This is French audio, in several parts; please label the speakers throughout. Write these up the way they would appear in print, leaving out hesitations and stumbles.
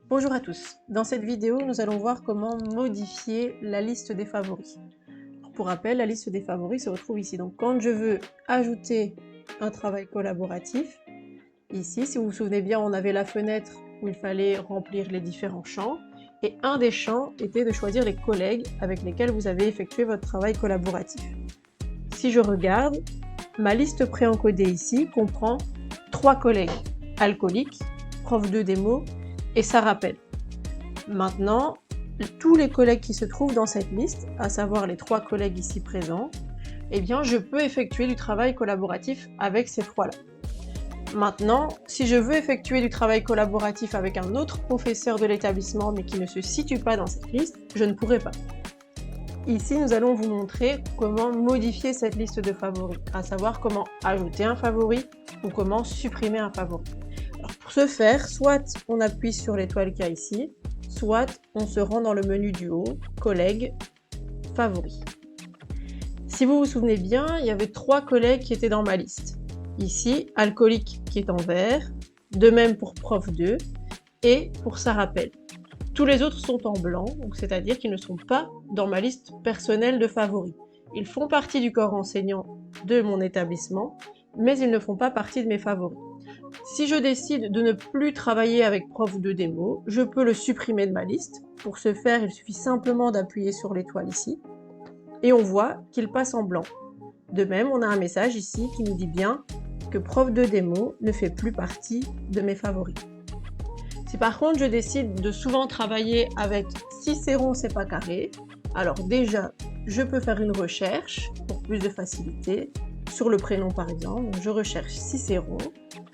Speaker 1: Bonjour à tous, dans cette vidéo nous allons voir comment modifier la liste des favoris. Pour rappel, la liste des favoris se retrouve ici. Donc quand je veux ajouter un travail collaboratif, ici, si vous vous souvenez bien, on avait la fenêtre où il fallait remplir les différents champs, et un des champs était de choisir les collègues avec lesquels vous avez effectué votre travail collaboratif. Si je regarde, ma liste préencodée ici comprend 3 collègues, alcooliques, prof de démo et ça rappelle. Maintenant, tous les collègues qui se trouvent dans cette liste, à savoir les 3 collègues ici présents, eh bien je peux effectuer du travail collaboratif avec ces 3-là. Maintenant, si je veux effectuer du travail collaboratif avec un autre professeur de l'établissement mais qui ne se situe pas dans cette liste, je ne pourrai pas. Ici, nous allons vous montrer comment modifier cette liste de favoris, à savoir comment ajouter un favori ou comment supprimer un favori. Alors pour ce faire, soit on appuie sur l'étoile qu'il y a ici, soit on se rend dans le menu du haut, collègues, favoris. Si vous vous souvenez bien, il y avait 3 collègues qui étaient dans ma liste. Ici, alcoolique qui est en vert, de même pour prof 2 et pour ça rappelle. Tous les autres sont en blanc, c'est-à-dire qu'ils ne sont pas dans ma liste personnelle de favoris. Ils font partie du corps enseignant de mon établissement, mais ils ne font pas partie de mes favoris. Si je décide de ne plus travailler avec prof de démo, je peux le supprimer de ma liste. Pour ce faire, il suffit simplement d'appuyer sur l'étoile ici, et on voit qu'il passe en blanc. De même, on a un message ici qui nous dit bien que prof de démo ne fait plus partie de mes favoris. Si par contre je décide de souvent travailler avec Cicéron c'est pas carré, alors déjà je peux faire une recherche pour plus de facilité sur le prénom par exemple. Donc je recherche Cicéron,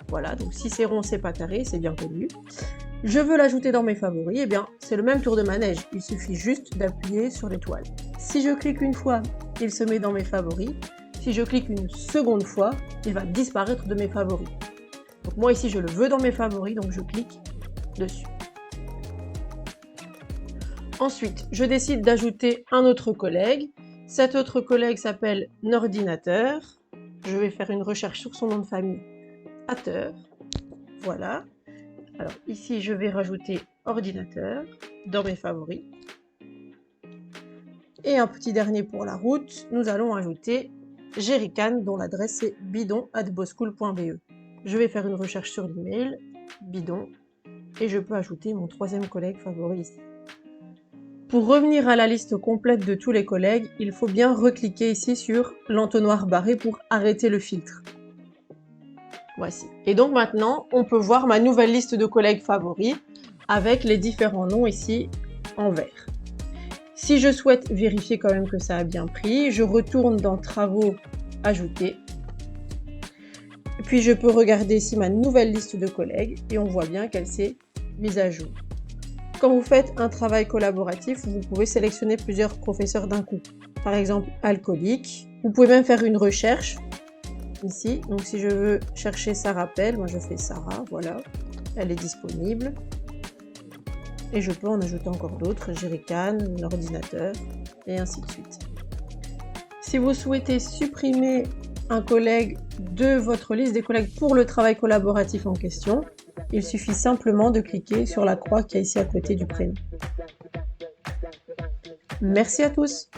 Speaker 1: voilà, donc Cicéron c'est pas carré, c'est bien connu. Je veux l'ajouter dans mes favoris, et bien c'est le même tour de manège, il suffit juste d'appuyer sur l'étoile. Si je clique une fois, il se met dans mes favoris. Si je clique une seconde fois, il va disparaître de mes favoris. Donc moi ici je le veux dans mes favoris, donc je clique dessus. Ensuite, je décide d'ajouter un autre collègue. Cet autre collègue s'appelle Nordinateur. Je vais faire une recherche sur son nom de famille, Ateur. Voilà. Alors ici je vais rajouter Ordinateur dans mes favoris. Et un petit dernier pour la route, nous allons ajouter Jerrycan, dont l'adresse est bidon@boschool.be. Je vais faire une recherche sur l'email, bidon, et je peux ajouter mon 3e collègue favori ici. Pour revenir à la liste complète de tous les collègues, il faut bien recliquer ici sur l'entonnoir barré pour arrêter le filtre. Voici. Et donc maintenant, on peut voir ma nouvelle liste de collègues favoris avec les différents noms ici en vert. Si je souhaite vérifier quand même que ça a bien pris, je retourne dans Travaux, Ajouter. Puis je peux regarder ici ma nouvelle liste de collègues et on voit bien qu'elle s'est mise à jour. Quand vous faites un travail collaboratif, vous pouvez sélectionner plusieurs professeurs d'un coup. Par exemple, alcoolique. Vous pouvez même faire une recherche ici. Donc si je veux chercher Sarah Rappel, moi je fais Sarah, voilà. Elle est disponible. Et je peux en ajouter encore d'autres, Jerrycan, l'ordinateur, et ainsi de suite. Si vous souhaitez supprimer un collègue de votre liste des collègues pour le travail collaboratif en question, il suffit simplement de cliquer sur la croix qui est ici à côté du prénom. Merci à tous!